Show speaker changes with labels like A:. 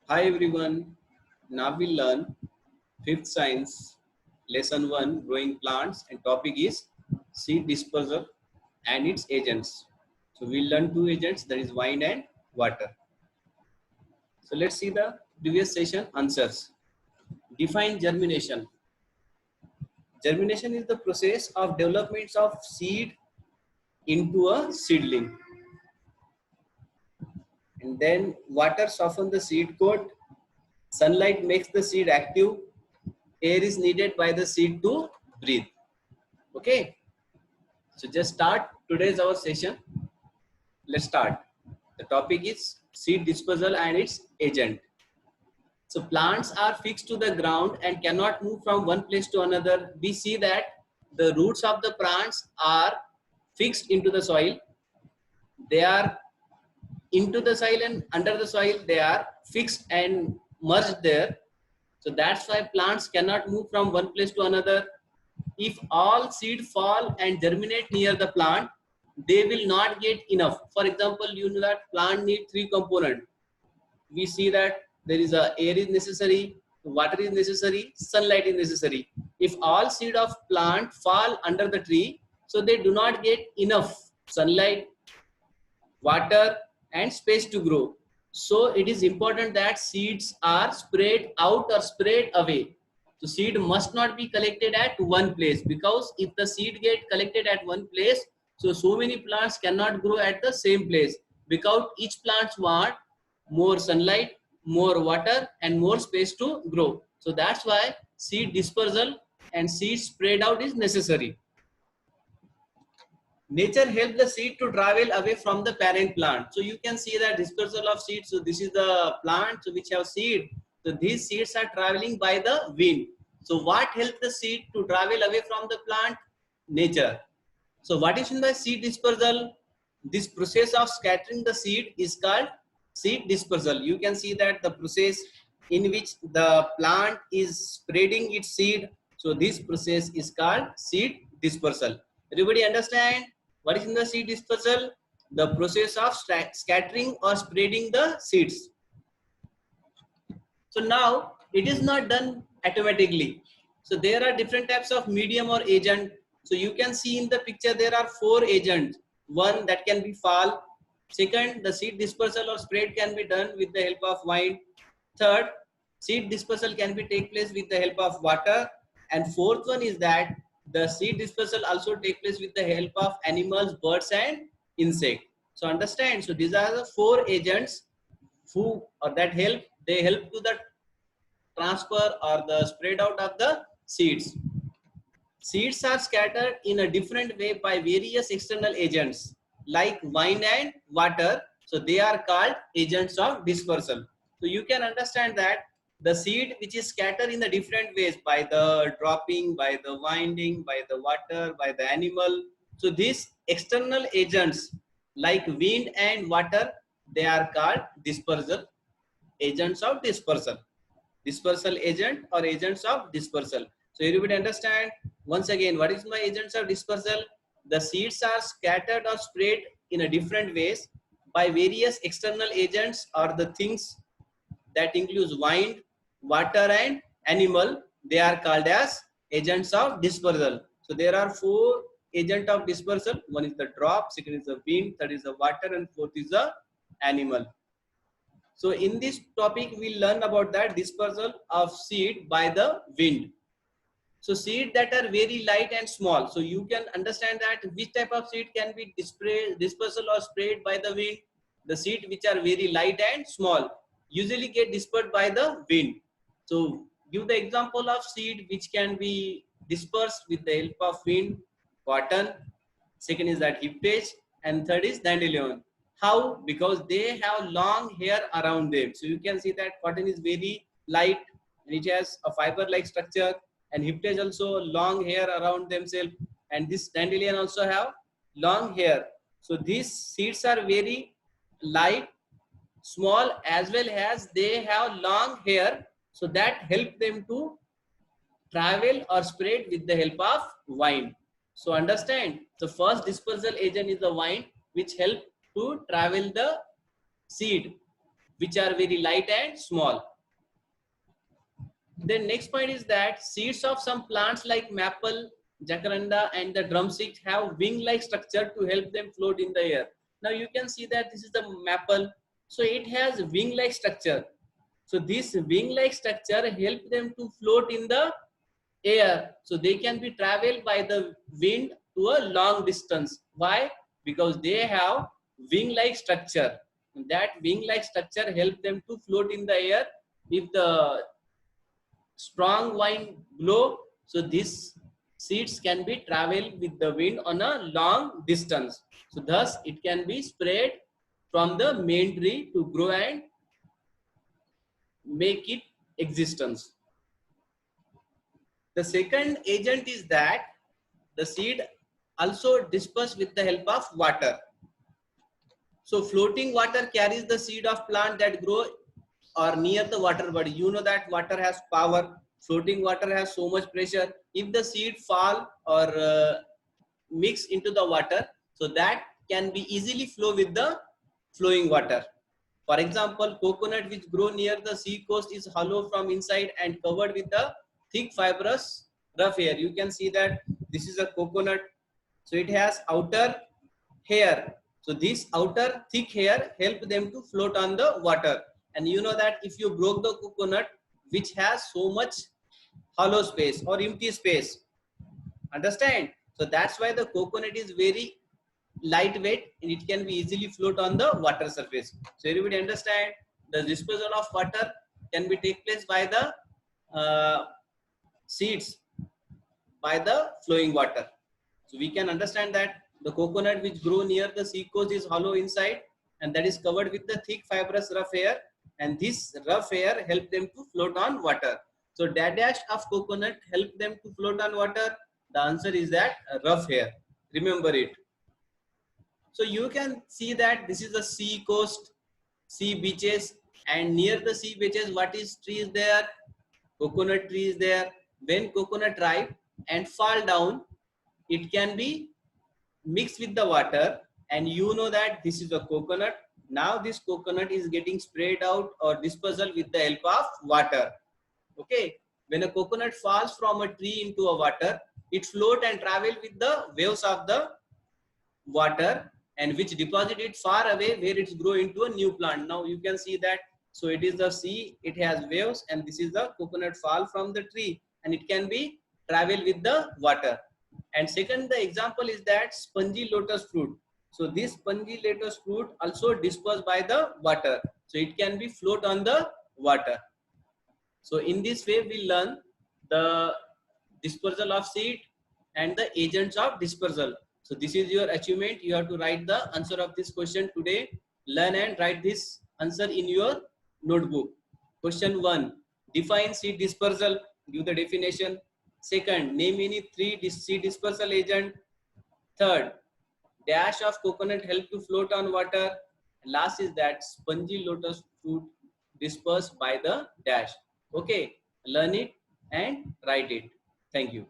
A: Hi everyone, now we learn 5th science lesson 1 growing plants and topic is seed dispersal and its agents. So we'll learn two agents, that is wind and water. So let's see the previous session answers. Define germination. Germination is the process of development of seed into a seedling. And then water softens the seed coat, sunlight makes the seed active, air is needed by the seed to breathe. Okay, so just start today's our session. Let's start. The topic is seed dispersal and its agent. So plants are fixed to the ground and cannot move from one place to another. We see that the roots of the plants are fixed into the soil. They are into the soil and under the soil they are fixed and merged there. So that's why plants cannot move from one place to another. If all seed fall and germinate near the plant, they will not get enough. For example, you know that plant need three components. We see that there is a air is necessary, water is necessary, sunlight is necessary. If all seed of plant fall under the tree, so they do not get enough sunlight, water and space to grow. So it is important that seeds are spread out or spread away. So seed must not be collected at one place, because if the seed get collected at one place, so many plants cannot grow at the same place, because each plant want more sunlight, more water and more space to grow. So that's why seed dispersal and seed spread out is necessary. Nature helps the seed to travel away from the parent plant. So you can see that dispersal of seeds. So this is the plant which have seed. So these seeds are traveling by the wind. So what helps the seed to travel away from the plant? Nature. So what is meant by seed dispersal? This process of scattering the seed is called seed dispersal. You can see that the process in which the plant is spreading its seed. So this process is called seed dispersal. Everybody understand what is in the seed dispersal? The process of scattering or spreading the seeds. So now it is not done automatically. So there are different types of medium or agent. So you can see in the picture there are four agents. One, that can be fall. Second, the seed dispersal or spread can be done with the help of wind. Third, seed dispersal can be take place with the help of water. And fourth one is that the seed dispersal also take place with the help of animals, birds and insect. So understand, so these are the four agents who or that help, they help to the transfer or the spread out of the seeds. Seeds are scattered in a different way by various external agents like wind and water. So they are called agents of dispersal. So you can understand that the seed which is scattered in the different ways by the dropping, by the winding, by the water, by the animal. So these external agents like wind and water, they are called dispersal, agents of dispersal. Dispersal agent or agents of dispersal. So everybody understand once again what is my agents of dispersal? The seeds are scattered or spread in a different ways by various external agents or the things that includes wind, water and animal. They are called as agents of dispersal. So there are four agents of dispersal. One is the drop, second is the wind, third is the water and fourth is the animal. So in this topic, we learn about that dispersal of seed by the wind. So seed that are very light and small. So you can understand that which type of seed can be dispersal or spread by the wind. The seed which are very light and small usually get dispersed by the wind. So give the example of seed which can be dispersed with the help of wind. Cotton. Second is that hiptage, and third is dandelion. How? Because they have long hair around them. So you can see that cotton is very light and it has a fiber-like structure, and hiptage also long hair around themselves, and this dandelion also have long hair. So these seeds are very light, small, as well as they have long hair, so that help them to travel or spread with the help of wind. So understand, the first dispersal agent is the wind, which help to travel the seed. which are very light and small. Then next point is that seeds of some plants like maple, jacaranda and the drumstick have wing-like structure to help them float in the air. Now you can see that this is the maple. So it has wing-like structure. So this wing-like structure help them to float in the air. So they can be traveled by the wind to a long distance. Why? Because they have wing-like structure. That wing-like structure help them to float in the air. If the strong wind blow, so these seeds can be traveled with the wind on a long distance. So thus it can be spread from the main tree to grow and make it existence. The second agent is that the seed also disperse with the help of water. So floating water carries the seed of plant that grow or near the water body. You know that water has power. Floating water has so much pressure. If the seed fall or mix into the water, so that can be easily flow with the flowing water. For example, coconut which grow near the sea coast is hollow from inside and covered with the thick fibrous rough hair. You can see that this is a coconut. So it has outer hair. So this outer thick hair help them to float on the water. And you know that if you broke the coconut which has so much hollow space or empty space, understand? So that's why the coconut is very lightweight and it can be easily float on the water surface. So everybody understand the dispersal of water can be take place by the seeds by the flowing water. So we can understand that the coconut which grow near the sea coast is hollow inside and that is covered with the thick fibrous rough hair, and this rough hair help them to float on water. So dash of coconut help them to float on water. The answer is that rough hair. Remember it. So you can see that this is the sea coast, sea beaches, and near the sea beaches, what is tree is there? Coconut tree is there. When coconut ripe and fall down, it can be mixed with the water, and you know that this is a coconut. Now this coconut is getting sprayed out or dispersal with the help of water. Okay, when a coconut falls from a tree into a water, it float and travel with the waves of the water, and which deposit it far away where it's grow into a new plant. Now you can see that. So it is the sea, it has waves, and this is the coconut fall from the tree, and it can be travel with the water. And second, the example is that spongy lotus fruit. So this spongy lotus fruit also dispersed by the water. So it can be float on the water. So in this way, we learn the dispersal of seed and the agents of dispersal. So this is your achievement. You have to write the answer of this question today. Learn and write this answer in your notebook. Question 1. Define seed dispersal. Give the definition. Second, name any 3 seed dispersal agent. Third, dash of coconut help to float on water. Last is that spongy lotus fruit dispersed by the dash. Okay, learn it and write it. Thank you.